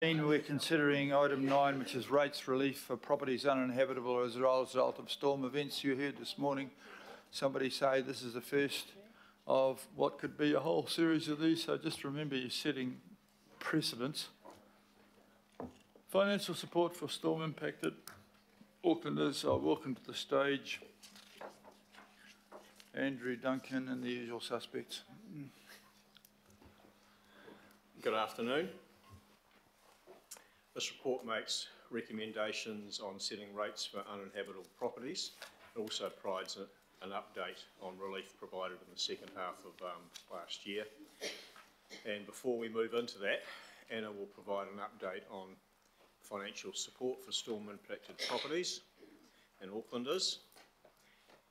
We're considering item 9, which is rates relief for properties uninhabitable as a result of storm events. You heard this morning somebody say this is the first of what could be a whole series of these, so just remember you're setting precedents. Financial support for storm impacted Aucklanders. I welcome to the stage Andrew, Duncan and the usual suspects. Good afternoon. This report makes recommendations on setting rates for uninhabitable properties. It also provides an update on relief provided in the second half of last year. And before we move into that, Anna will provide an update on financial support for storm impacted properties and Aucklanders.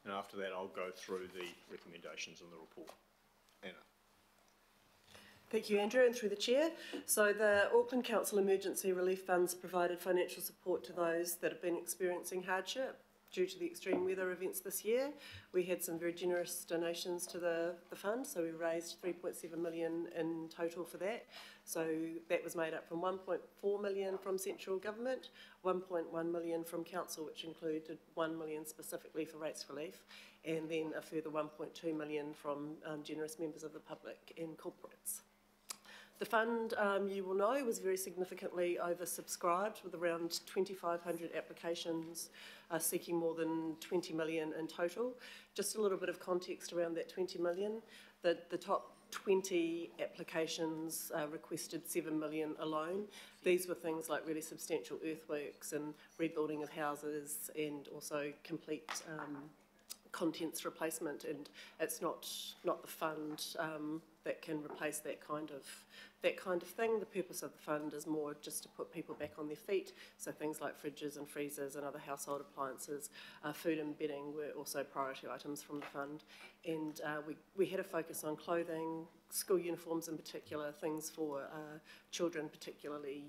And after that, I'll go through the recommendations in the report. Anna. Thank you, Andrew, and through the Chair. So the Auckland Council Emergency Relief Funds provided financial support to those that have been experiencing hardship due to the extreme weather events this year. We had some very generous donations to the fund, so we raised $3.7 million in total for that. So that was made up from $1.4 million from central government, $1.1 million from council, which included $1 million specifically for rates relief, and then a further $1.2 million from generous members of the public and corporates. The fund, you will know, was very significantly oversubscribed with around 2,500 applications seeking more than 20 million in total. Just a little bit of context around that 20 million. The top 20 applications requested 7 million alone. These were things like really substantial earthworks and rebuilding of houses and also complete contents replacement, and it's not the fund that can replace that kind of thing. The purpose of the fund is more just to put people back on their feet, so things like fridges and freezers and other household appliances. Food and bedding were also priority items from the fund, and we had a focus on clothing, school uniforms in particular, things for children particularly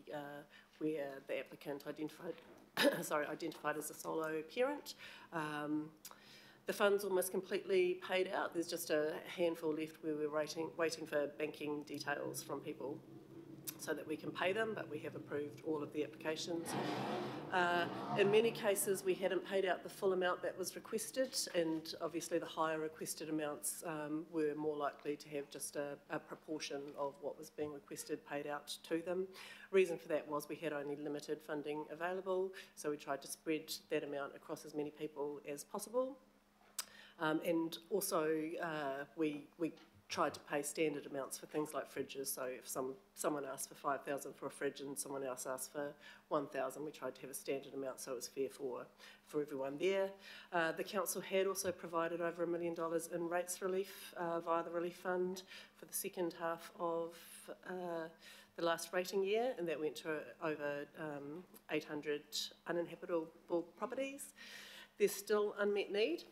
where the applicant identified as a solo parent. The fund's almost completely paid out. There's just a handful left where we're waiting for banking details from people so that we can pay them, but we have approved all of the applications. In many cases, we hadn't paid out the full amount that was requested, and obviously the higher requested amounts were more likely to have just a proportion of what was being requested paid out to them. Reason for that was we had only limited funding available, so we tried to spread that amount across as many people as possible. And also we tried to pay standard amounts for things like fridges, so if someone asked for $5,000 for a fridge and someone else asked for $1,000, we tried to have a standard amount so it was fair for everyone there. The council had also provided over $1 million in rates relief via the relief fund for the second half of the last rating year, and that went to over 800 uninhabitable properties. There's still unmet need.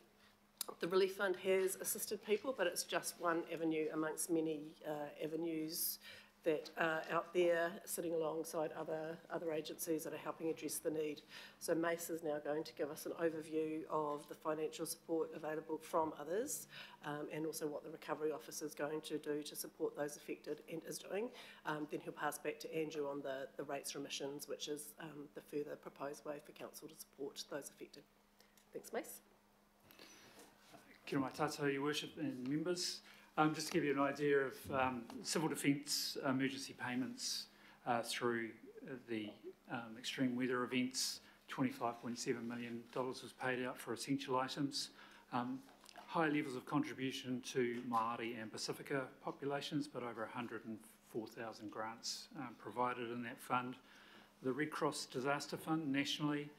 The relief fund has assisted people, but it's just one avenue amongst many avenues that are out there sitting alongside other agencies that are helping address the need. So MACE is now going to give us an overview of the financial support available from others and also what the Recovery Office is going to do to support those affected and is doing. Then he'll pass back to Andrew on the rates remissions, which is the further proposed way for council to support those affected. Thanks, MACE. Kia ora tātou, Your Worship and members. Just to give you an idea of civil defence emergency payments through the extreme weather events, $25.7 million was paid out for essential items. High levels of contribution to Māori and Pacifica populations, but over 104,000 grants provided in that fund. The Red Cross Disaster Fund nationally,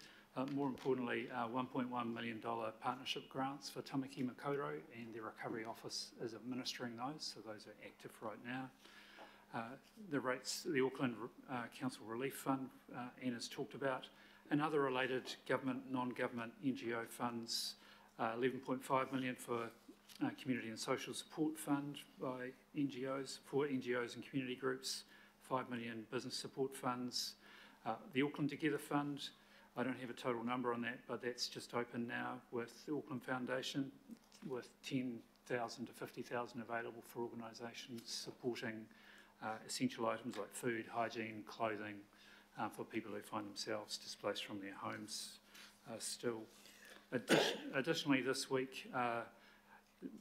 more importantly, $1.1 million partnership grants for Tamaki Makaurau, and the Recovery Office is administering those, so those are active right now. The Auckland Council Relief Fund, Anna's talked about, and other related government, non-government NGO funds, $11.5 million for Community and Social Support Fund by NGOs, for NGOs and community groups, $5 million business support funds. The Auckland Together Fund, I don't have a total number on that, but that's just open now with the Auckland Foundation, with 10,000 to 50,000 available for organisations supporting essential items like food, hygiene, clothing, for people who find themselves displaced from their homes still. Additionally, this week,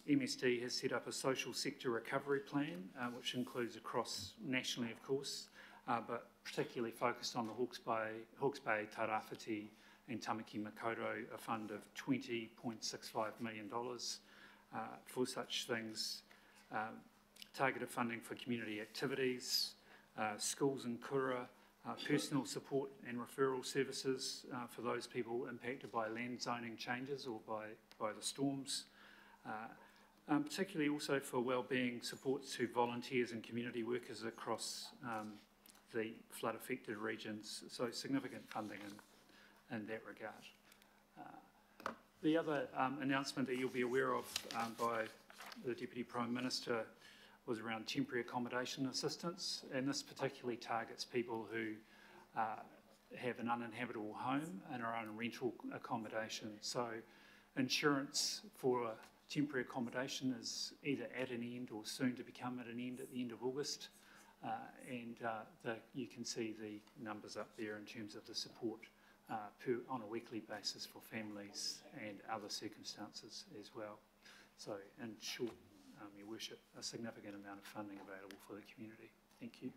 MSD has set up a social sector recovery plan, which includes across nationally, of course, but particularly focused on the Hawke's Bay, Tairāwhiti and Tamaki Makaurau, a fund of $20.65 million for such things, targeted funding for community activities, schools and kura, personal support and referral services for those people impacted by land zoning changes or by the storms, particularly also for wellbeing support to volunteers and community workers across the flood-affected regions, so significant funding in that regard. The other announcement that you'll be aware of by the Deputy Prime Minister was around temporary accommodation assistance, and this particularly targets people who have an uninhabitable home and are on rental accommodation. So insurance for temporary accommodation is either at an end or soon to become at an end at the end of August, and you can see the numbers up there in terms of the support on a weekly basis for families and other circumstances as well. So in short, Your Worship, a significant amount of funding available for the community. Thank you.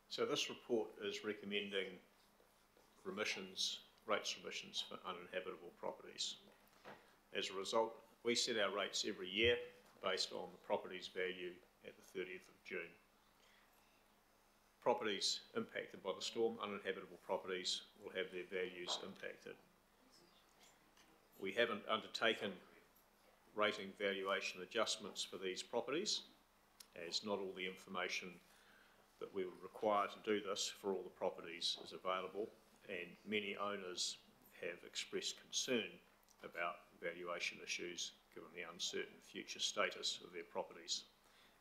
So this report is recommending rates remissions for uninhabitable properties. As a result, we set our rates every year based on the property's value at the 30th of June. Properties impacted by the storm, uninhabitable properties, will have their values impacted. We haven't undertaken rating valuation adjustments for these properties, as not all the information that we would require to do this for all the properties is available, and many owners have expressed concern about valuation issues given the uncertain future status of their properties,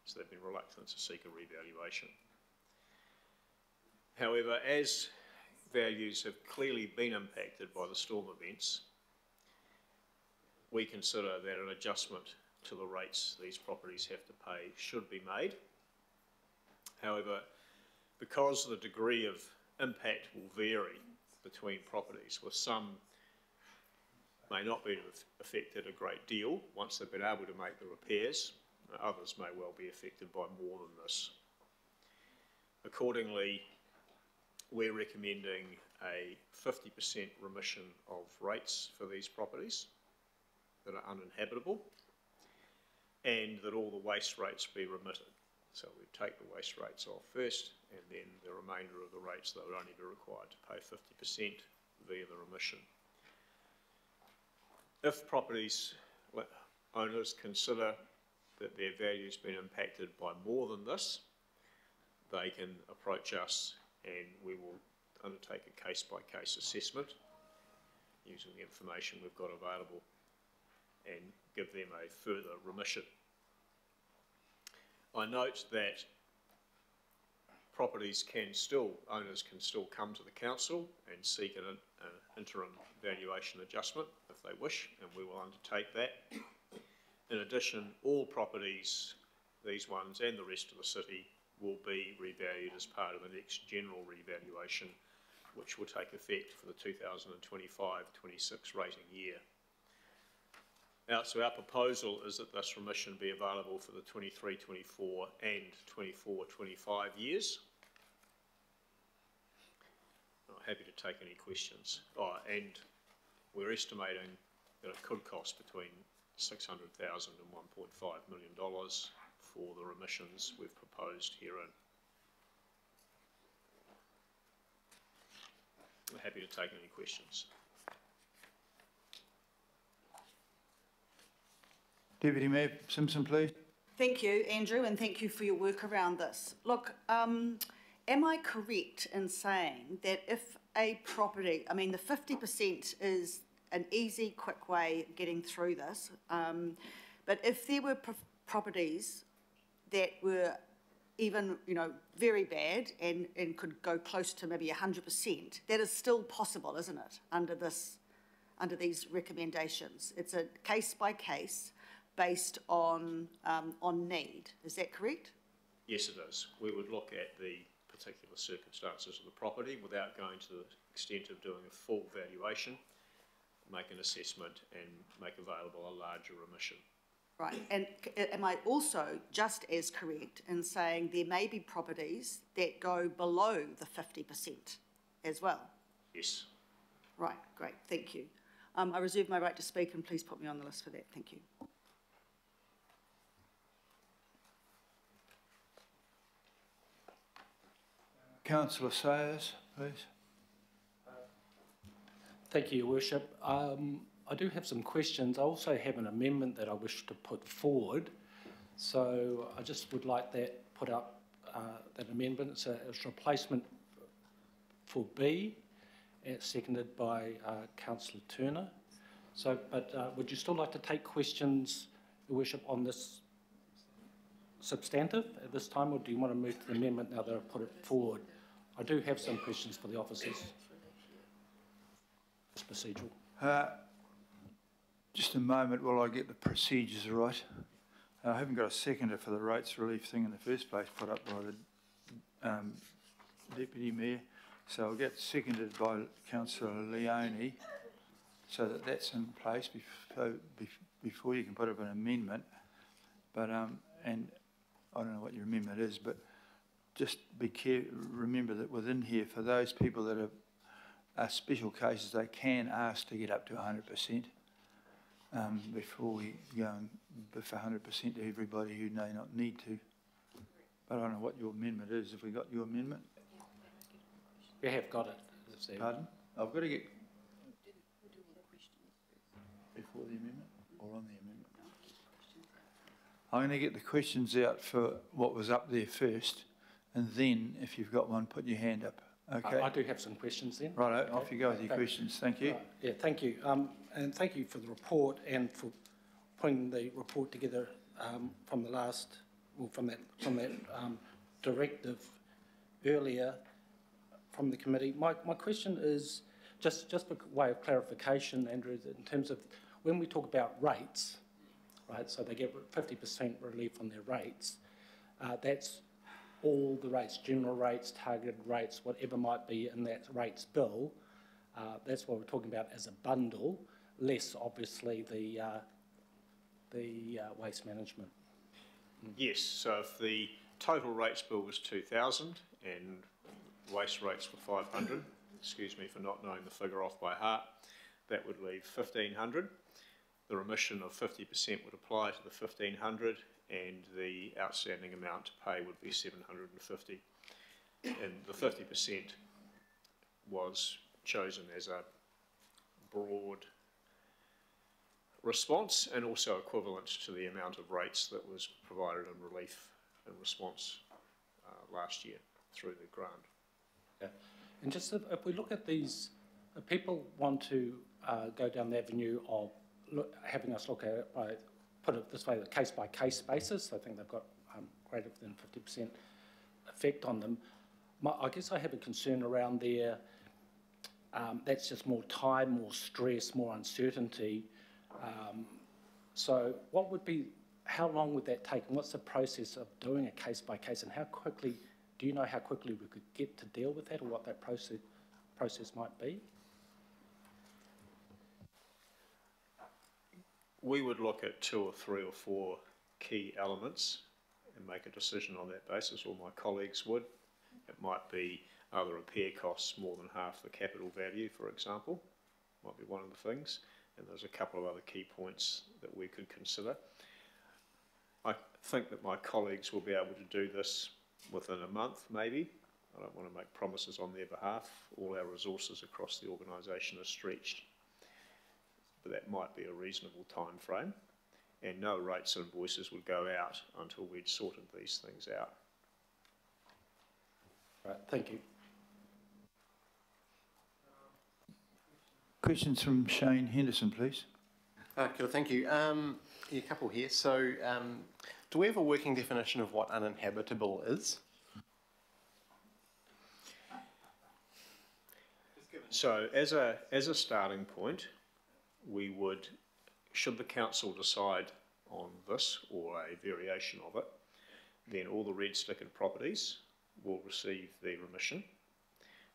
so they've been reluctant to seek a revaluation. However, as values have clearly been impacted by the storm events, we consider that an adjustment to the rates these properties have to pay should be made. However, because the degree of impact will vary between properties, with some may not be affected a great deal once they've been able to make the repairs, others may well be affected by more than this. Accordingly, we're recommending a 50% remission of rates for these properties that are uninhabitable, and that all the waste rates be remitted. So we take the waste rates off first, and then the remainder of the rates they would only be required to pay 50% via the remission. If properties owners consider that their value's been impacted by more than this, they can approach us and we will undertake a case-by-case assessment using the information we've got available and give them a further remission. I note that owners can still come to the council and seek an interim valuation adjustment if they wish, and we will undertake that. In addition, all properties, these ones and the rest of the city, will be revalued as part of the next general revaluation, which will take effect for the 2025-26 rating year. So our proposal is that this remission be available for the 23-24 and 24-25 years. I'm happy to take any questions. And we're estimating that it could cost between $600,000 and $1.5 million for the remissions we've proposed herein. I'm happy to take any questions. Deputy Mayor Simpson, please. Thank you, Andrew, and thank you for your work around this. Look, am I correct in saying that if a property, I mean, the 50% is an easy, quick way of getting through this, but if there were properties that were even, very bad and could go close to maybe 100%, that is still possible, isn't it, under this under these recommendations. It's a case by case based on need. Is that correct? Yes, it is. We would look at the particular circumstances of the property without going to the extent of doing a full valuation, make an assessment and make available a larger remission. Right, and am I also just as correct in saying there may be properties that go below the 50% as well? Yes. Right, great, thank you. I reserve my right to speak, and please put me on the list for that. Thank you. Councillor Sayers, please. Thank you, Your Worship. I do have some questions. I also have an amendment that I wish to put forward. So I just would like that put up, that amendment. It's a replacement for B, and it's seconded by Councillor Turner. So, but would you still like to take questions, Your Worship, on this substantive at this time, or do you want to move to the amendment now that I've put it forward? I do have some questions for the officers. It's procedural. Just a moment while I get the procedures right. I haven't got a seconder for the rates relief thing in the first place put up by the Deputy Mayor. So I'll get seconded by Councillor Leone so that that's in place before you can put up an amendment. But, and I don't know what your amendment is, but just be careful, remember that within here, for those people that are special cases, they can ask to get up to 100%. Before we go and biff 100% to everybody who may not need to. But I don't know what your amendment is. Have we got your amendment? We have got it. Pardon? I've got to get before the amendment or on the amendment? I'm going to get the questions out for what was up there first, and then if you've got one, put your hand up. Okay. I do have some questions then. Right, okay. Off you go with your questions. Thank you. Right. Yeah, thank you. And thank you for the report and for putting the report together from the last, well, from that directive earlier from the committee. My question is just by way of clarification, Andrew, in terms of when we talk about rates, right? So they get 50% relief on their rates. That's all the rates, general rates, targeted rates, whatever might be in that rates bill. That's what we're talking about as a bundle, less obviously the waste management. Yes, so if the total rates bill was 2,000 and waste rates were 500, excuse me for not knowing the figure off by heart, that would leave 1,500. The remission of 50% would apply to the 1,500, and the outstanding amount to pay would be 750. And the 50% was chosen as a broad response and also equivalent to the amount of rates that was provided in relief and response last year through the grant. Yeah. And just if we look at these, if people want to go down the avenue of having us look at it by, put it this way, the case-by-case basis, I think they've got greater than 50% effect on them. I guess I have a concern around there. That's just more time, more stress, more uncertainty. So what would be, how long would that take, and what's the process of doing a case-by-case, and how quickly, do you know how quickly we could get to deal with that, or what that process might be? We would look at 2 or 3 or 4 key elements and make a decision on that basis, or my colleagues would. It might be, are the repair costs more than half the capital value, for example? Might be one of the things. And there's a couple of other key points that we could consider. I think that my colleagues will be able to do this within a month, maybe. I don't want to make promises on their behalf. All our resources across the organisation are stretched. But that might be a reasonable time frame. And no rates and invoices would go out until we'd sorted these things out. Right, thank you. Questions from Shane Henderson, please. Good, thank you. A couple here. So, do we have a working definition of what uninhabitable is? So, as a starting point, we would, should the council decide on this or a variation of it, then all the red stickered properties will receive the remission.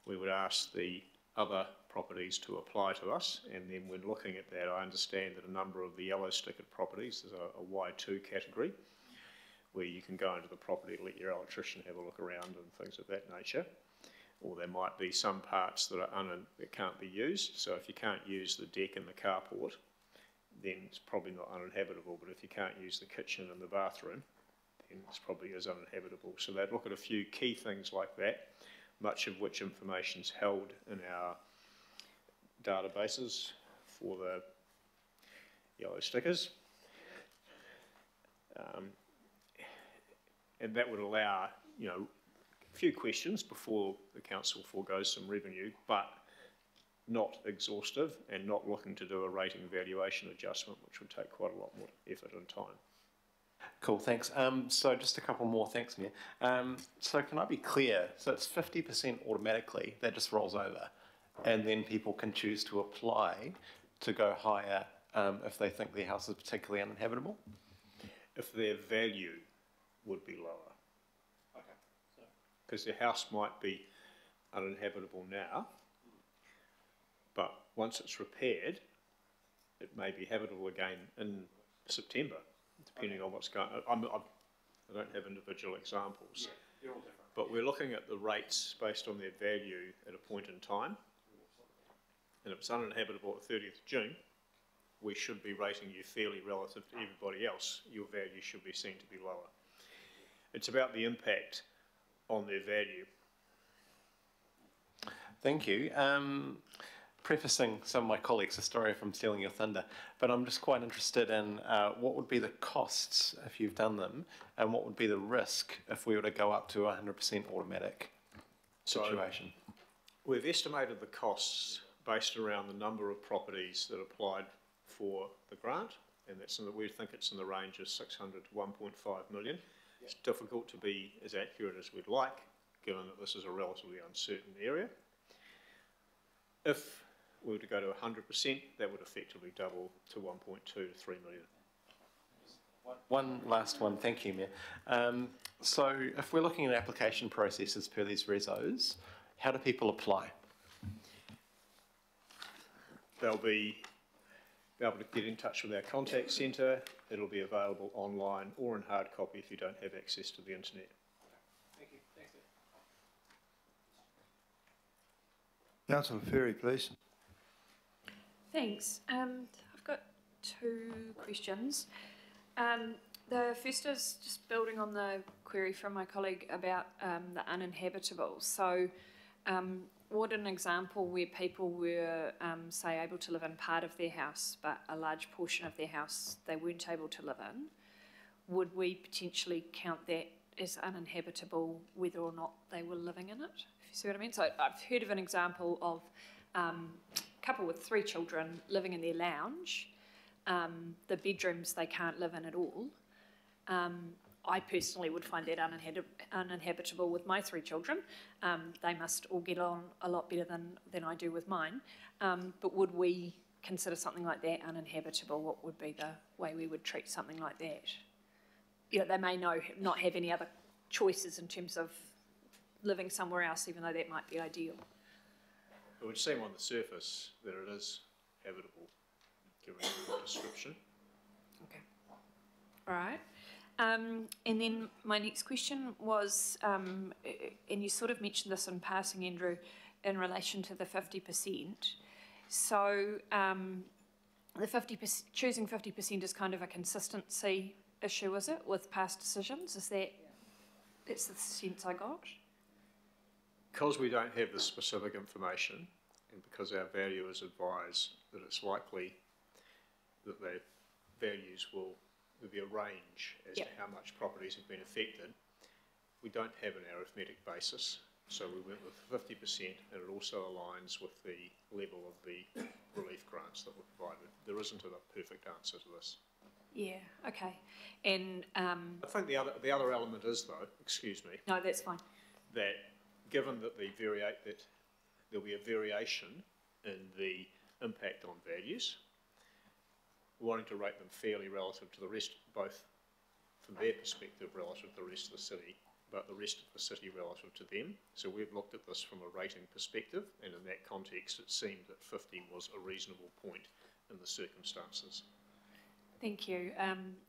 We would ask the other properties to apply to us, and then when looking at that, I understand that a number of the yellow stickered properties, there's a Y2 category, where you can go into the property to let your electrician have a look around and things of that nature. Or there might be some parts that that can't be used. So if you can't use the deck and the carport, then it's probably not uninhabitable. But if you can't use the kitchen and the bathroom, then it probably is uninhabitable. So they'd look at a few key things like that, much of which information is held in our databases for the yellow stickers. And that would allow, you know, a few questions before the council foregoes some revenue, but not exhaustive and not looking to do a rating valuation adjustment, which would take quite a lot more effort and time. Cool, thanks. So just a couple more, thanks, Mayor. So can I be clear? So it's 50% automatically, that just rolls over, and then people can choose to apply to go higher if they think their house is particularly uninhabitable? If their value would be lower. Okay. Because their house might be uninhabitable now, but once it's repaired, it may be habitable again in September, depending on what's going on. I don't have individual examples, They're all different. but we're looking at the rates based on their value at a point in time. And if it's uninhabitable at 30th of June, we should be rating you fairly relative to everybody else. Your value should be seen to be lower. It's about the impact on their value. Thank you. Prefacing some of my colleagues, a story from stealing your thunder, but I'm just quite interested in what would be the costs if you've done them, and what would be the risk if we were to go up to a 100% automatic situation? So we've estimated the costs based around the number of properties that applied for the grant, and we think it's in the range of 600 to 1.5 million. It's difficult to be as accurate as we'd like, given that this is a relatively uncertain area. If we were to go to 100%, that would effectively double to 1.2 to 3 million. One last one, thank you, Mayor. So if we're looking at application processes per these resos, how do people apply? They'll be able to get in touch with our contact centre. It'll be available online or in hard copy if you don't have access to the internet. Thank you. Thanks, Ed. Councillor Ferry, please. Thanks. I've got two questions. The first is just building on the query from my colleague about the uninhabitable. So would an example where people were, say, able to live in part of their house, but a large portion of their house they weren't able to live in, would we potentially count that as uninhabitable whether or not they were living in it? If you see what I mean? So I've heard of an example of a couple with 3 children living in their lounge. The bedrooms they can't live in at all. I personally would find that uninhabitable with my 3 children. They must all get on a lot better than I do with mine. But would we consider something like that uninhabitable? What would be the way we would treat something like that? You know, they may not have any other choices in terms of living somewhere else, even though that might be ideal. It would seem on the surface that it is habitable, given the description. Okay. All right. And then my next question was, and you sort of mentioned this in passing, Andrew, in relation to the 50%. So the 50%, choosing 50% is kind of a consistency issue, is it, with past decisions? Is that, that's the sense I got? Because we don't have the specific information, and because our valuers advise that it's likely that the values will be a range as to how much properties have been affected, we don't have an arithmetic basis. So we went with 50%, and it also aligns with the level of the relief grants that were provided. There isn't a perfect answer to this. Yeah, okay. And I think the other element is, though, excuse me, no, that's fine. that given that there'll be a variation in the impact on values, wanting to rate them fairly relative to the rest, both from their perspective relative to the rest of the city, but the rest of the city relative to them. So we've looked at this from a rating perspective, and in that context it seemed that 50 was a reasonable point in the circumstances. Thank you.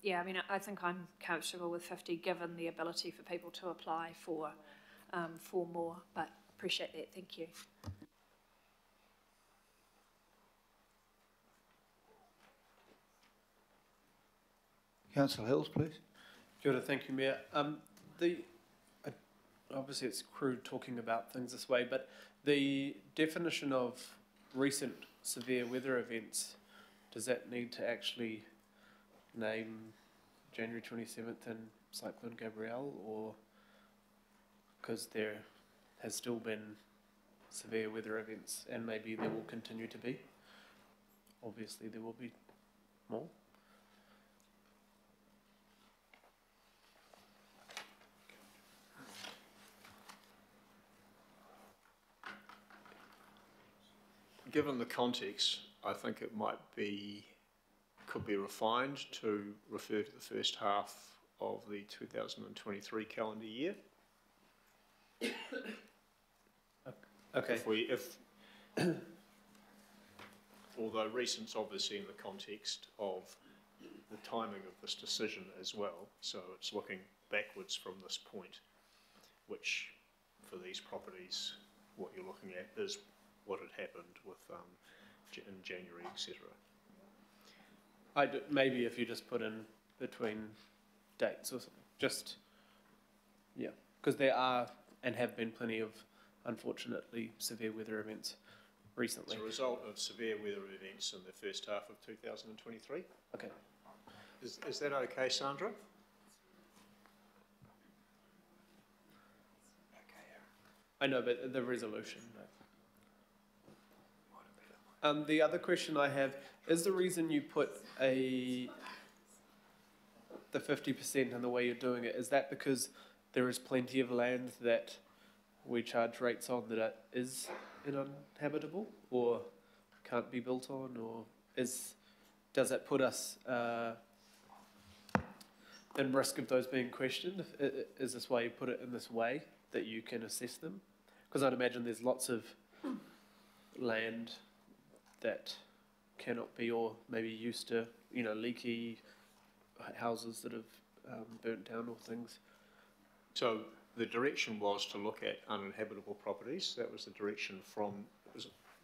Yeah, I mean, I think I'm comfortable with 50 given the ability for people to apply for more, but appreciate that. Thank you. Councillor Hills, please. Kia ora, thank you, Mayor. Obviously it's crude talking about things this way, but the definition of recent severe weather events, does that need to actually name January 27th and Cyclone Gabrielle, or because there has still been severe weather events and maybe there will continue to be? Obviously there will be more. Given the context, I think it could be refined to refer to the first half of the 2023 calendar year. Okay. Although recent's obviously in the context of the timing of this decision as well, so it's looking backwards from this point, which for these properties, what you're looking at is what had happened with in January, etc. Maybe if you just put in between dates or something, just, yeah, because there are and have been plenty of, unfortunately, severe weather events recently. As a result of severe weather events in the first half of 2023. Okay. Is that okay, Sandra? I know, but the resolution. The other question I have is the reason you put the 50% and the way you're doing it, is that because there is plenty of land that we charge rates on that is uninhabitable or can't be built on, or does that put us in risk of those being questioned? Is this why you put it in this way, that you can assess them? Because I'd imagine there's lots of land that cannot be, or maybe used to, leaky houses that have burnt down or things. So the direction was to look at uninhabitable properties. That was the direction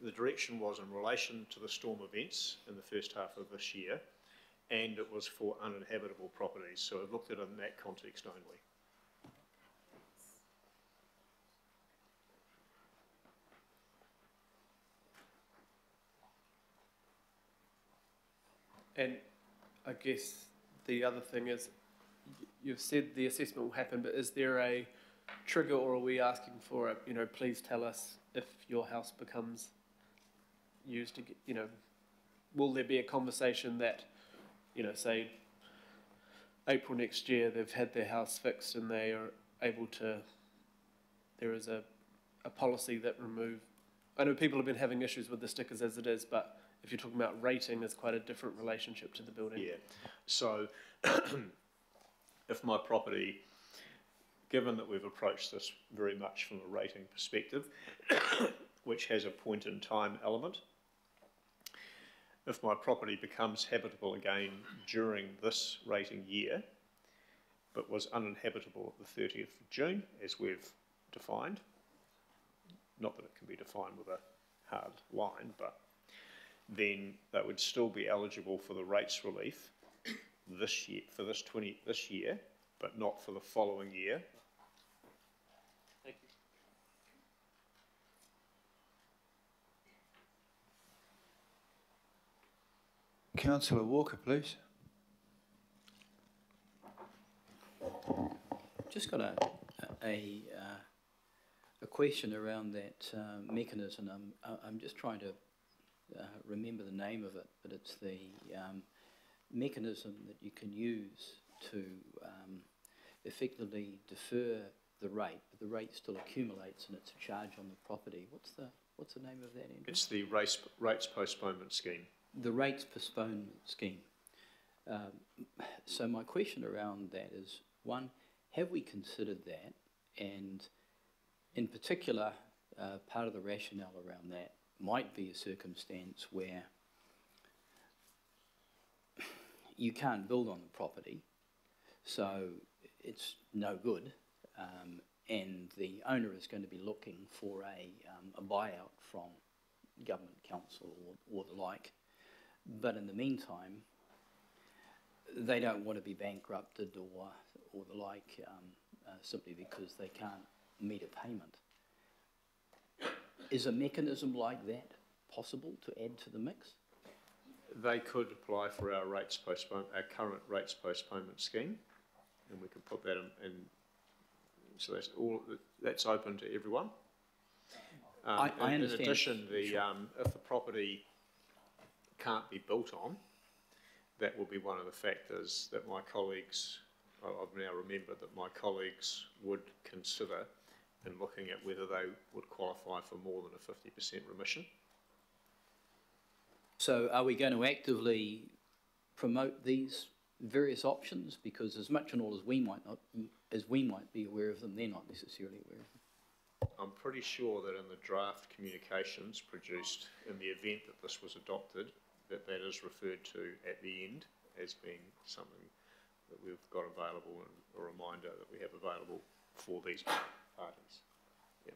the direction was in relation to the storm events in the first half of this year, and it was for uninhabitable properties. So I've looked at it in that context only. And I guess the other thing is, you've said the assessment will happen, but is there a trigger, or are we asking for please tell us if your house becomes used to get, will there be a conversation that, say April next year they've had their house fixed and they are able to, there is a policy that I know people have been having issues with the stickers as it is, but if you're talking about rating, it's quite a different relationship to the building. Yeah, so if my property, given that we've approached this very much from a rating perspective, which has a point in time element, if my property becomes habitable again during this rating year, but was uninhabitable at the 30th of June, as we've defined, not that it can be defined with a hard line, but then they would still be eligible for the rates relief this year, this year, but not for the following year. Thank you. Councillor Walker, please. Just got a question around that mechanism. I'm just trying to remember the name of it, but it's the mechanism that you can use to effectively defer the rate, but the rate still accumulates and it's a charge on the property. What's the name of that, Andrew? It's the rates postponement scheme. The rates postponement scheme. So my question around that is, one, have we considered that? And in particular, part of the rationale around that might be a circumstance where you can't build on the property, so it's no good, and the owner is going to be looking for a buyout from government, council, or the like. But in the meantime, they don't want to be bankrupted or the like, simply because they can't meet a payment. Is a mechanism like that possible to add to the mix? They could apply for our current rates postponement scheme, and we could put that in. So that's open to everyone. I understand. In addition, if the property can't be built on, that will be one of the factors that my colleagues, I've now remembered that my colleagues would consider in looking at whether they would qualify for more than a 50% remission. So are we going to actively promote these various options? Because as much and all as we might be aware of them, they're not necessarily aware of them. I'm pretty sure that in the draft communications produced in the event that this was adopted, that is referred to at the end as being something that we've got available, and a reminder that we have available for these parties. Yeah.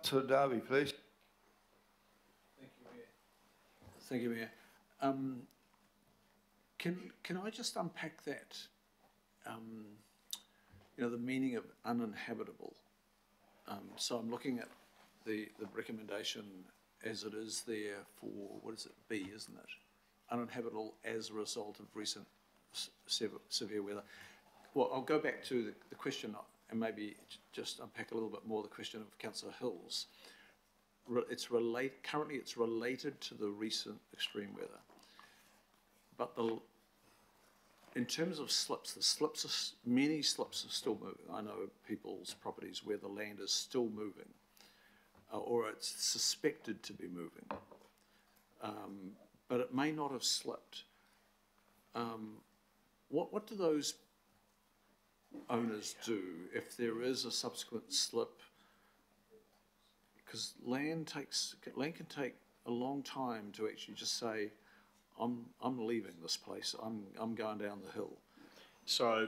So Darby, please. Thank you, Mayor. Can I just unpack that? The meaning of uninhabitable. So I'm looking at the recommendation as it is there for, what is it, B, isn't it? Uninhabitable as a result of recent severe weather. Well, I'll go back to the question and maybe just unpack a little bit more the question of Councillor Hill's. Currently it's related to the recent extreme weather. But in terms of slips, many slips are still moving. I know people's properties where the land is still moving, or it's suspected to be moving, but it may not have slipped. What do those owners do if there is a subsequent slip? Because land can take a long time to actually just say, I'm leaving this place. I'm going down the hill. So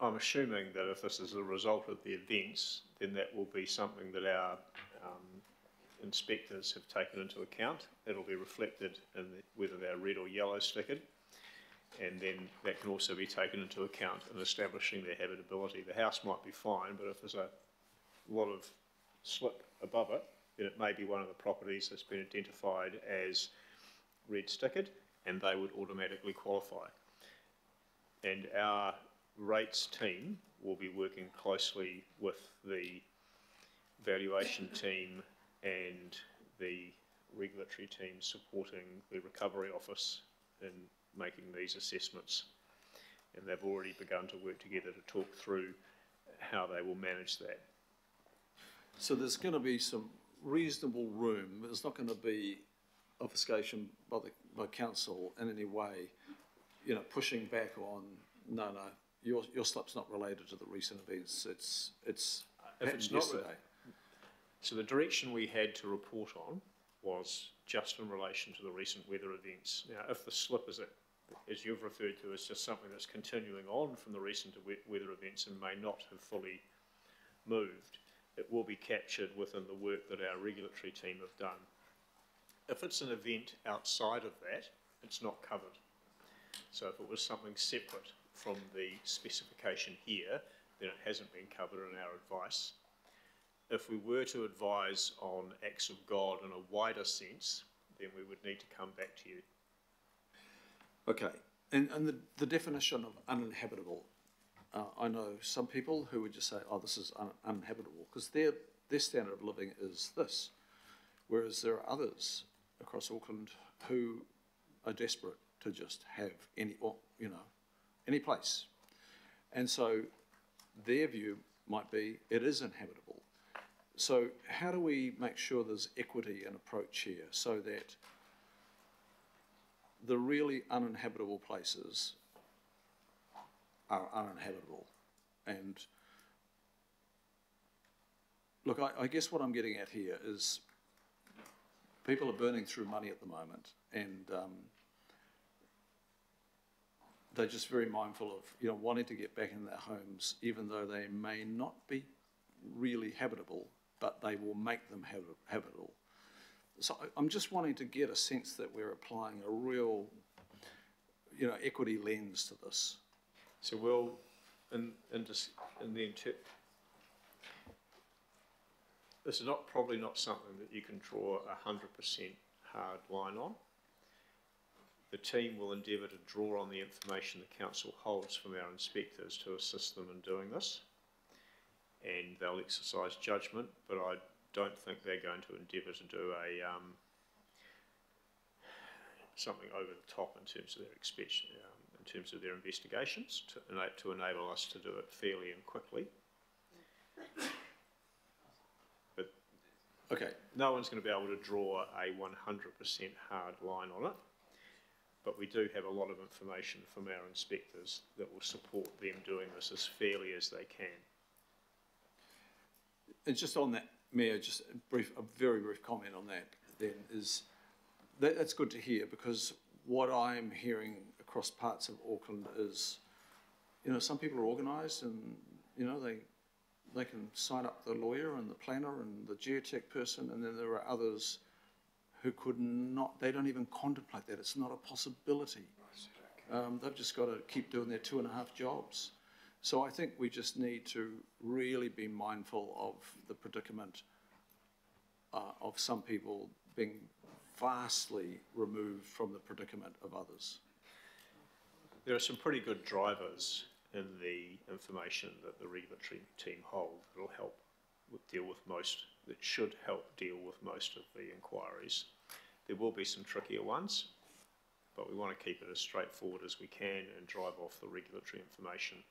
I'm assuming that if this is a result of the events, then that will be something that our inspectors have taken into account. It'll be reflected in whether they're red or yellow stickered, and then that can also be taken into account in establishing their habitability. The house might be fine, but if there's a lot of slip above it, then it may be one of the properties that's been identified as red stickered, and they would automatically qualify. And our rates team will be working closely with the valuation team and the regulatory team supporting the recovery office in making these assessments. And they've already begun to work together to talk through how they will manage that. So there's going to be some reasonable room, but there's not going to be obfuscation by council in any way, pushing back on, no, your slip's not related to the recent events. It's yesterday. So the direction we had to report on was just in relation to the recent weather events. Now, if the slip is, as you've referred to, is just something that's continuing on from the recent weather events and may not have fully moved, it will be captured within the work that our regulatory team have done. If it's an event outside of that, it's not covered. So if it was something separate from the specification here, then it hasn't been covered in our advice. If we were to advise on acts of God in a wider sense, then we would need to come back to you. Okay, and the definition of uninhabitable, I know some people who would just say, oh, this is uninhabitable, because their standard of living is this, whereas there are others across Auckland who are desperate to just have any place. And so their view might be it is inhabitable. So how do we make sure there's equity in approach here so that the really uninhabitable places are uninhabitable? And look, I guess what I'm getting at here is people are burning through money at the moment, and they're just very mindful of, you know, wanting to get back in their homes, even though they may not be really habitable, but they will make them habitable. So I'm just wanting to get a sense that we're applying a real, you know, equity lens to this. So we'll, this is probably not something that you can draw 100% hard line on. The team will endeavour to draw on the information the council holds from our inspectors to assist them in doing this, and they'll exercise judgment, but I don't think they're going to endeavour to do a something over the top in terms of their investigations to enable us to do it fairly and quickly. But okay, no one's going to be able to draw a 100% hard line on it. But we do have a lot of information from our inspectors that will support them doing this as fairly as they can. And just on that, Mayor, just a very brief comment on that then is, that's good to hear, because what I'm hearing across parts of Auckland is, you know, some people are organised and, you know, they can sign up the lawyer and the planner and the geotech person, and then there are others who could not, they don't even contemplate that. It's not a possibility. They've just got to keep doing their 2.5 jobs. So I think we just need to really be mindful of the predicament of some people being vastly removed from the predicament of others. There are some pretty good drivers in the information that the regulatory team hold that will help that should help deal with most of the inquiries. There will be some trickier ones, but we want to keep it as straightforward as we can and drive off the regulatory information,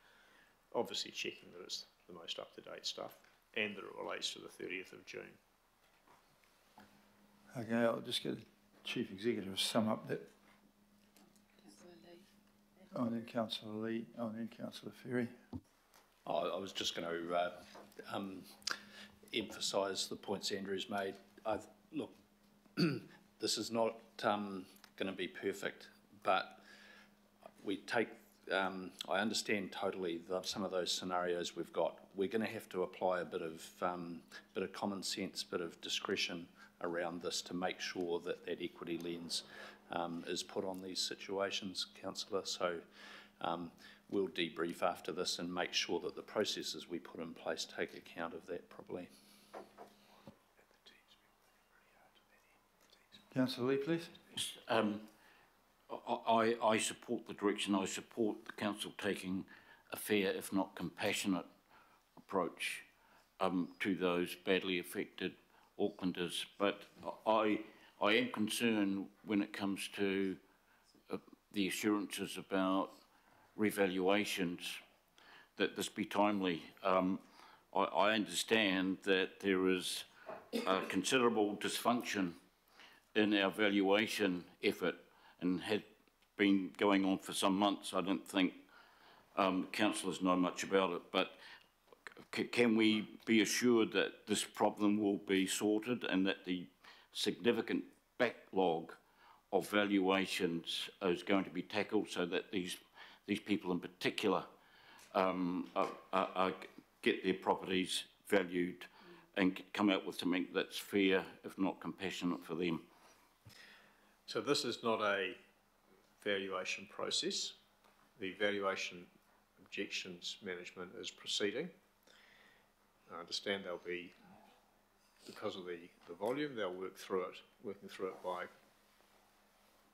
obviously checking that it's the most up-to-date stuff and that it relates to the 30th of June. Okay, I'll just get the Chief Executive to sum up that. Oh, then Councillor Lee, oh, then Councillor Ferry. I was just going to emphasise the points Andrew's made. Look, this is not going to be perfect, but we take, I understand totally some of those scenarios we've got. We're going to have to apply a bit of common sense, bit of discretion around this to make sure that that equity lens is put on these situations, Councillor. So we'll debrief after this and make sure that the processes we put in place take account of that properly. Councillor Lee, please. I support the direction. I support the council taking a fair, if not compassionate, approach to those badly affected Aucklanders. But I am concerned when it comes to the assurances about revaluations that this be timely. I understand that there is considerable dysfunction in our valuation effort and had been going on for some months. I don't think councillors know much about it, but can we be assured that this problem will be sorted and that the significant backlog of valuations is going to be tackled so that these people in particular get their properties valued and come out with something that's fair, if not compassionate for them? So this is not a valuation process. The valuation objections management is proceeding. I understand they'll be, because of the volume, they'll working through it by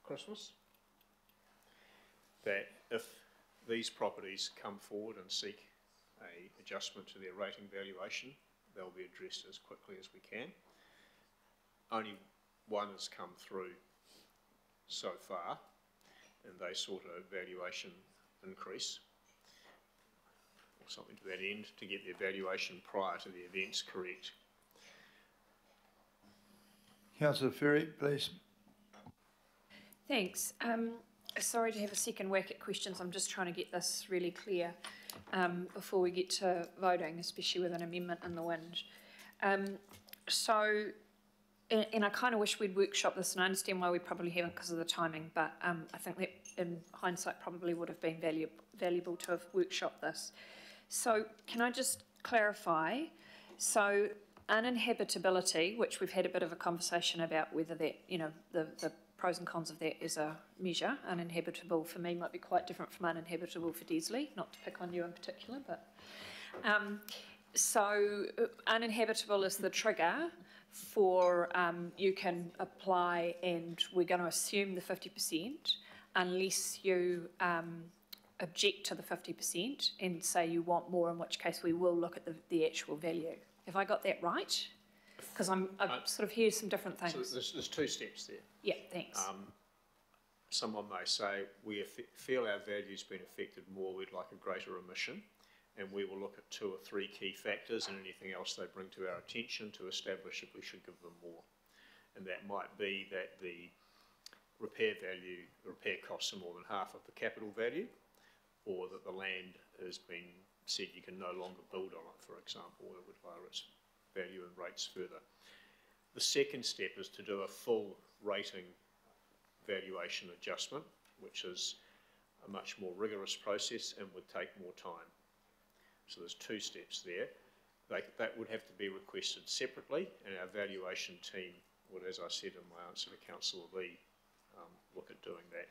Christmas. That if these properties come forward and seek an adjustment to their rating valuation, they'll be addressed as quickly as we can. Only one has come through so far, and they sought a valuation increase or something to that end to get their valuation prior to the events correct. Councillor Ferry, please. Thanks. Sorry to have a second whack at questions. I'm just trying to get this really clear before we get to voting, especially with an amendment in the wind. And I kind of wish we'd workshop this, and I understand why we probably haven't because of the timing, but I think that in hindsight probably would have been valuable to have workshopped this. So can I just clarify? So uninhabitability, which we've had a bit of a conversation about whether that, you know, the pros and cons of that as a measure. Uninhabitable for me might be quite different from uninhabitable for Desley, not to pick on you in particular, but so uninhabitable is the trigger for you can apply, and we're going to assume the 50% unless you object to the 50% and say you want more, in which case we will look at the actual value. Have I got that right? Because I've sort of heard some different things. So there's two steps there. Yeah, thanks. Someone may say, we feel our value's been affected more, we'd like a greater emission, and we will look at 2 or 3 key factors and anything else they bring to our attention to establish if we should give them more. And that might be that the repair costs are more than half of the capital value, or that the land has been said you can no longer build on it, for example, or it would lower its value and rates further. The second step is to do a full rating valuation adjustment, which is a much more rigorous process and would take more time. So there's 2 steps there. That would have to be requested separately, and our valuation team would, as I said in my answer to Councillor Lee, look at doing that.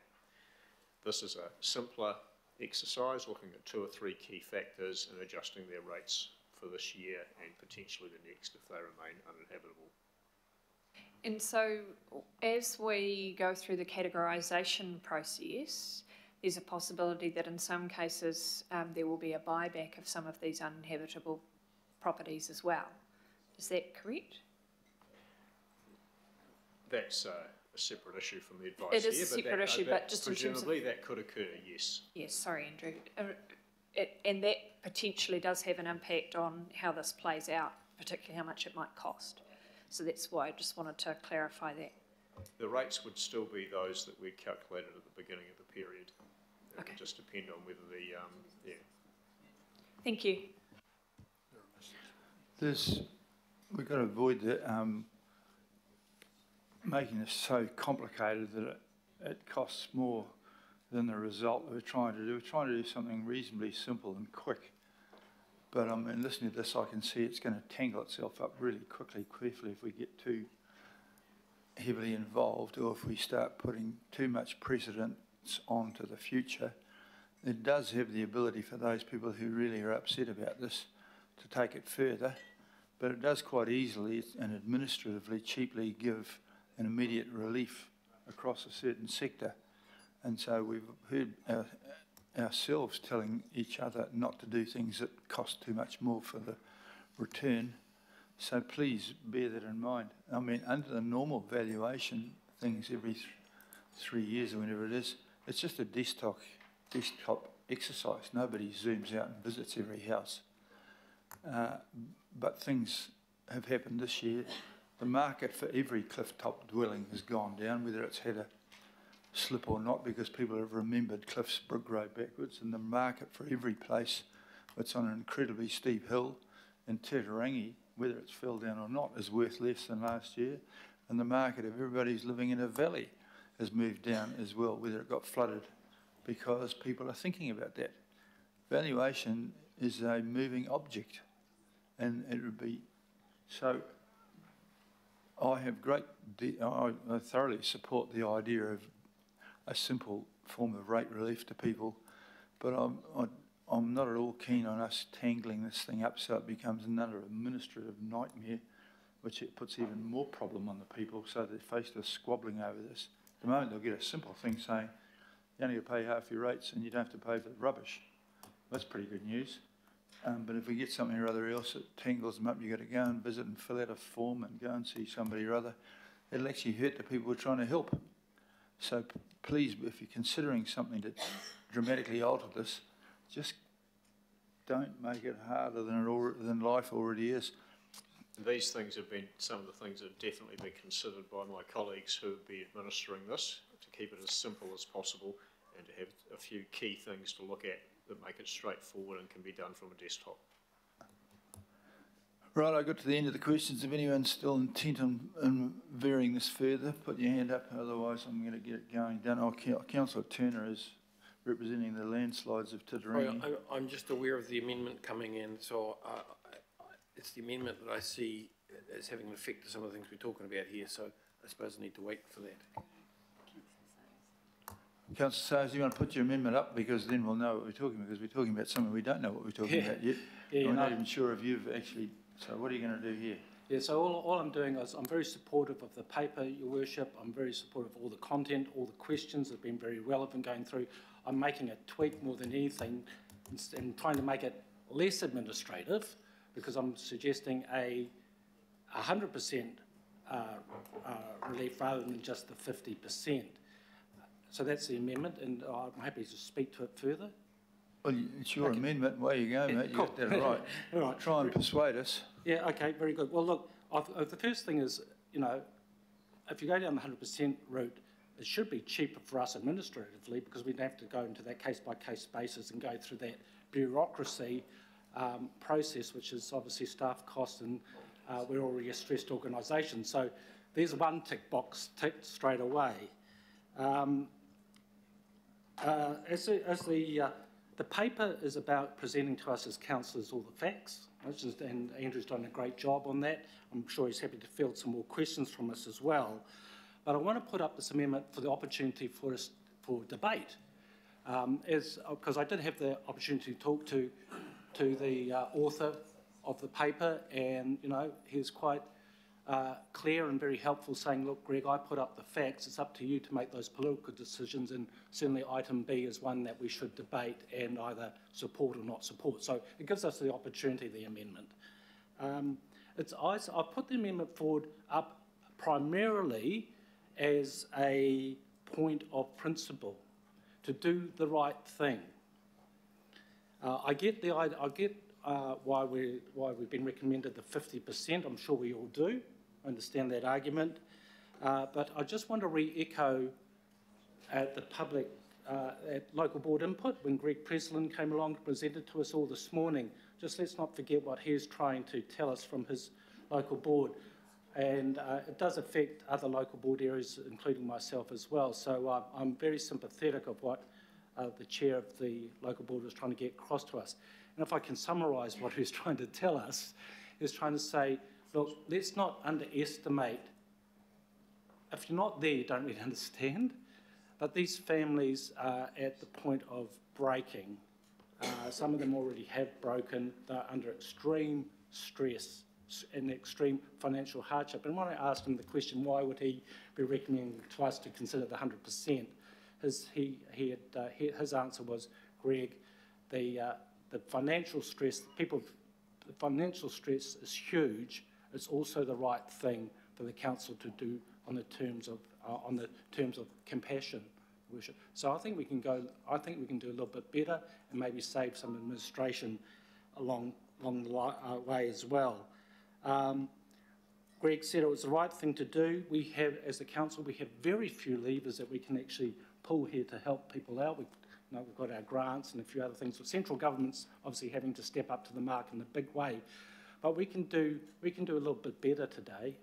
This is a simpler exercise, looking at 2 or 3 key factors and adjusting their rates for this year and potentially the next if they remain uninhabitable. And so as we go through the categorisation process, there's a possibility that in some cases there will be a buyback of some of these uninhabitable properties as well. Is that correct? That's a separate issue from the advice here. It is a separate issue, but just in terms of... Presumably that could occur, yes. Yes, sorry, Andrew. And that potentially does have an impact on how this plays out, particularly how much it might cost. So that's why I just wanted to clarify that. The rates would still be those that we calculated at the beginning of the period. It Okay. would just depend on whether the, yeah. Thank you. We've got to avoid making this so complicated that it costs more than the result that we're trying to do. We're trying to do something reasonably simple and quick. But in listening to this, I can see it's going to tangle itself up really quickly, carefully, if we get too heavily involved, or if we start putting too much precedence onto the future. It does have the ability for those people who really are upset about this to take it further, but it does quite easily and administratively cheaply give an immediate relief across a certain sector. And so we've heard ourselves telling each other not to do things that cost too much more for the return. So please bear that in mind. I mean, under the normal valuation things every 3 years or whenever it is, it's just a desktop exercise. Nobody zooms out and visits every house. But things have happened this year. The market for every cliff-top dwelling has gone down, whether it's had a slip or not, because people have remembered cliffs grow backwards, and the market for every place that's on an incredibly steep hill in Titirangi, whether it's fell down or not, is worth less than last year, and the market of everybody who's living in a valley has moved down as well, whether it got flooded, because people are thinking about that. Valuation is a moving object, and it would be so. I thoroughly support the idea of a simple form of rate relief to people, but I'm not at all keen on us tangling this thing up so it becomes another administrative nightmare, which it puts even more problem on the people, so they're faced with squabbling over this. At the moment they'll get a simple thing saying, you only pay half your rates and you don't have to pay for the rubbish. That's pretty good news. But if we get something or other else that tangles them up, you've got to go and visit and fill out a form and go and see somebody or other. It'll actually hurt the people we're trying to help. So please, if you're considering something to dramatically alter this, just don't make it harder than life already is. These things have been some of the things that have definitely been considered by my colleagues who will be administering this, to keep it as simple as possible and to have a few key things to look at that make it straightforward and can be done from a desktop. Right, I got to the end of the questions. If anyone's still intent on varying this further, put your hand up, otherwise I'm going to get it going. Councillor Turner is representing the landslides of Titirangi. I'm just aware of the amendment coming in, so it's the amendment that I see as having an effect to some of the things we're talking about here, so I suppose I need to wait for that. Councillor Sayers, you want to put your amendment up, because then we'll know what we're talking about, because we're talking about something we don't know what we're talking about yet. Yeah, we're not even sure if you've actually, so what are you going to do here? Yeah, so all I'm doing is I'm very supportive of the paper, Your Worship. I'm very supportive of all the content, all the questions have been very relevant going through. I'm making a tweak more than anything and trying to make it less administrative, because I'm suggesting a 100% relief rather than just the 50%. So that's the amendment, and I'm happy to speak to it further. Well, it's your amendment. Away you go, mate. You Cool. got that right. All right. Try and persuade us. Yeah, okay, very good. Well, look, the first thing is, you know, if you go down the 100% route, it should be cheaper for us administratively, because we'd have to go into that case-by-case basis and go through that bureaucracy process, which is obviously staff costs, and we're already a stressed organisation. So there's one tick box ticked straight away. The paper is about presenting to us as councillors all the facts, and Andrew's done a great job on that. I'm sure he's happy to field some more questions from us as well. But I want to put up this amendment for the opportunity for us for debate, because I did have the opportunity to talk to the author of the paper, and you know, he was quite clear and very helpful, saying, look, Greg, I put up the facts, it's up to you to make those political decisions, and certainly item B is one that we should debate and either support or not support. So it gives us the opportunity, the amendment. I've put the amendment forward up primarily as a point of principle, to do the right thing. I get why we've been recommended the 50%. I'm sure we all do. I understand that argument. But I just want to re-echo at the public, at local board input, when Greg Preslin came along and presented to us all this morning. Just let's not forget what he's trying to tell us from his local board. And it does affect other local board areas, including myself as well. So I'm very sympathetic of what the chair of the local board was trying to get across to us. And if I can summarise what he was trying to tell us, he was trying to say, look, let's not underestimate. If you're not there, you don't really understand. But these families are at the point of breaking. Some of them already have broken. They're under extreme stress and extreme financial hardship. And when I asked him the question, why would he be recommending to us to consider the 100%, his answer was, Greg, the financial stress, the financial stress is huge. It's also the right thing for the council to do on the terms of compassion, worship. So I think we can do a little bit better and maybe save some administration along the way as well. Greg said it was the right thing to do. We have, as a council, we have very few levers that we can actually pull here to help people out. We've got our grants and a few other things. The central government's obviously having to step up to the mark in a big way, but we can do a little bit better today,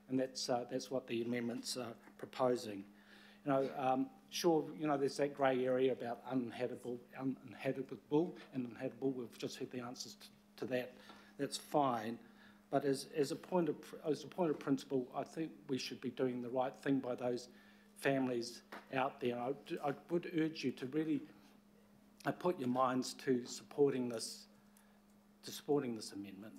and that's what the amendments are proposing. You know, sure, you know, there's that grey area about uninhabitable, and inhabitable. We've just heard the answers to that. That's fine. But as a point of principle, I think we should be doing the right thing by those families out there. I would urge you to really put your minds to supporting this amendment.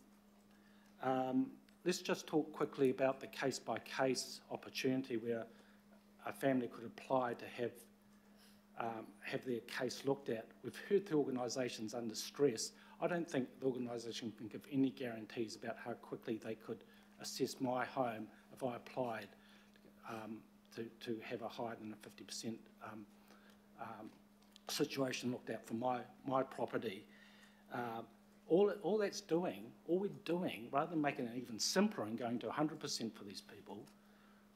Let's just talk quickly about the case-by-case opportunity where a family could apply to have their case looked at. We've heard the organisations under stress. I don't think the organisation can give any guarantees about how quickly they could assess my home if I applied to have a higher than a 50% situation looked at for my property. all that's doing, all we're doing, rather than making it even simpler and going to 100% for these people,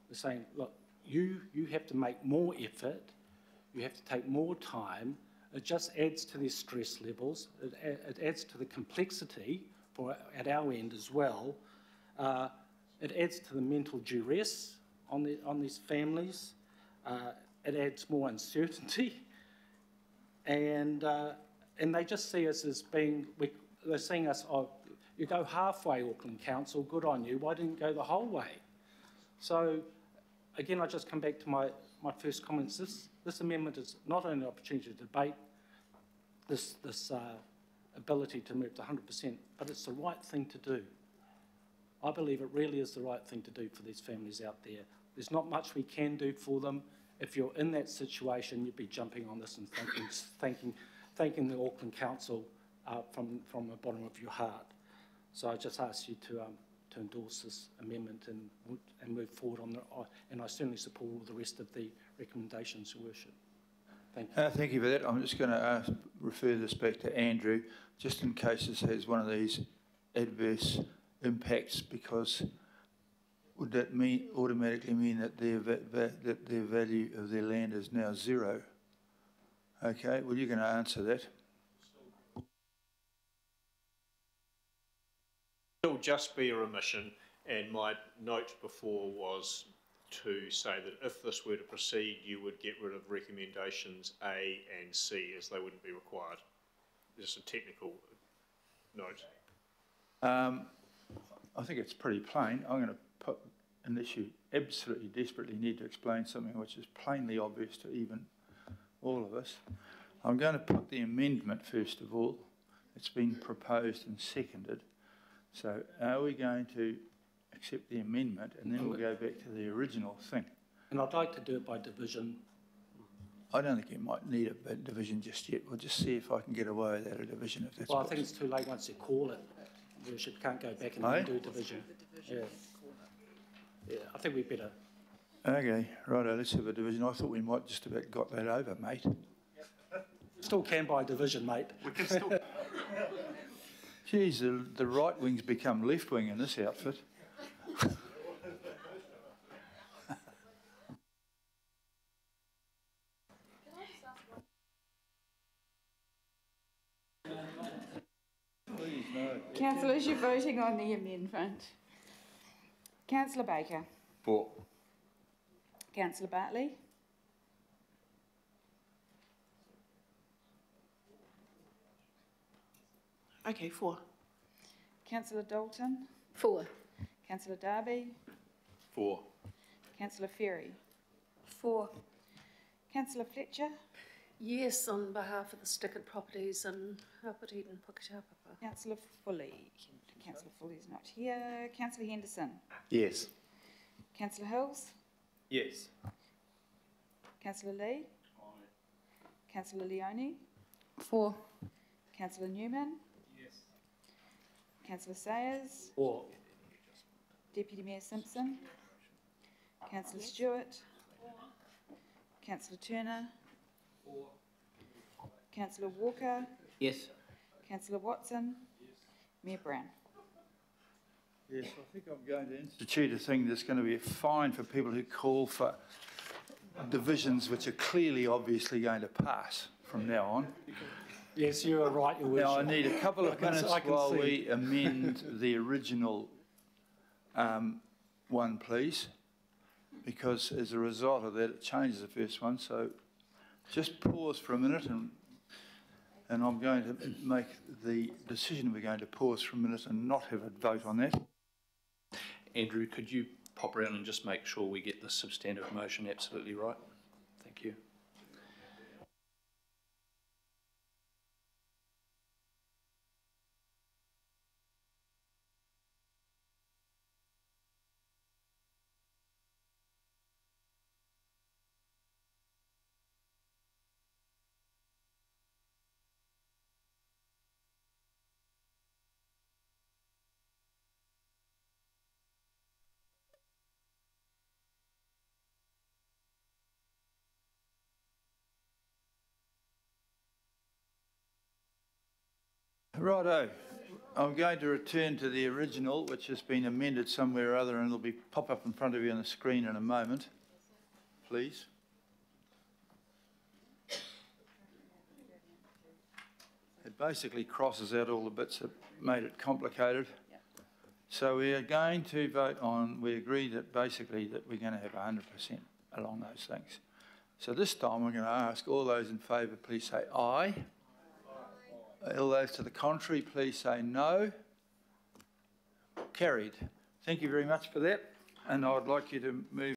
we're saying, look, you have to make more effort, you have to take more time. It just adds to their stress levels, it adds to the complexity at our end as well. It adds to the mental duress on these families. It adds more uncertainty, and they just see us as being, they're seeing us, oh, you go halfway, Auckland Council, good on you, why didn't you go the whole way? So, again, I just come back to my first comments. This amendment is not only an opportunity to debate this ability to move to 100%, but it's the right thing to do. I believe it really is the right thing to do for these families out there. There's not much we can do for them. If you're in that situation, you'd be jumping on this and thanking the Auckland Council from the bottom of your heart. So I just ask you to endorse this amendment and move forward on and I certainly support all the rest of the recommendations, Your Worship. Thank you. Thank you for that. I'm just going to refer this back to Andrew, just in case this has one of these adverse impacts, because would that automatically mean that their value of their land is now zero? Okay, well, you're going to answer that. It'll just be a remission, and my note before was to say that if this were to proceed, you would get rid of recommendations A and C, as they wouldn't be required. Just a technical note. I think it's pretty plain. I'm going to put, unless you absolutely desperately need to explain something which is plainly obvious to even all of us, I'm going to put the amendment first of all. It's been proposed and seconded. So are we going to accept the amendment and then we'll go back to the original thing? And I'd like to do it by division. I don't think you might need a division just yet. We'll just see if I can get away without a division if that's Well, I think it's too late once you call it. Worship can't go back and do a division. Yeah. Yeah, I think we better. Okay, righto, let's have a division. I thought we might just about got that over, mate. Still can by division, mate. We can still. Geez, the right wing's become left wing in this outfit. Please, no. Councillors, you're voting on the amendment. Councillor Baker. For. Councillor Bartley. Okay, 4. Councillor Dalton. 4. Councillor Darby. 4. Councillor Ferry. 4. Councillor Fletcher. Yes, on behalf of the stickered properties in Hapiti and Puketapapa. Councillor Foley. Councillor Foley is not here. Councillor Henderson. Yes. Councillor Hills. Yes. Councillor Lee. Councillor Leone. 4. Councillor Newman. Yes. Councillor Sayers. 4. Deputy Mayor Simpson. Councillor Stewart. Councillor Turner. 4. Councillor Walker. Yes. Councillor Watson. Yes. Mayor Brown. Yes, I think I'm going to institute a thing that's going to be a fine for people who call for divisions which are clearly, obviously going to pass from now on. Yes, you are right, Your Worship. Now, I need a couple of minutes while we amend the original one, please, because as a result of that, it changes the first one. So just pause for a minute, and I'm going to make the decision we're going to pause for a minute and not have a vote on that. Andrew, could you pop around and just make sure we get the substantive motion absolutely right? Thank you. Righto. I'm going to return to the original, which has been amended somewhere or other, and it'll be pop up in front of you on the screen in a moment, please. It basically crosses out all the bits that made it complicated. So we are going to vote on, we agree that basically that we're going to have 100% along those things. So this time we're going to ask all those in favour, please say aye. All those to the contrary, please say no. Carried. Thank you very much for that. And I would like you to move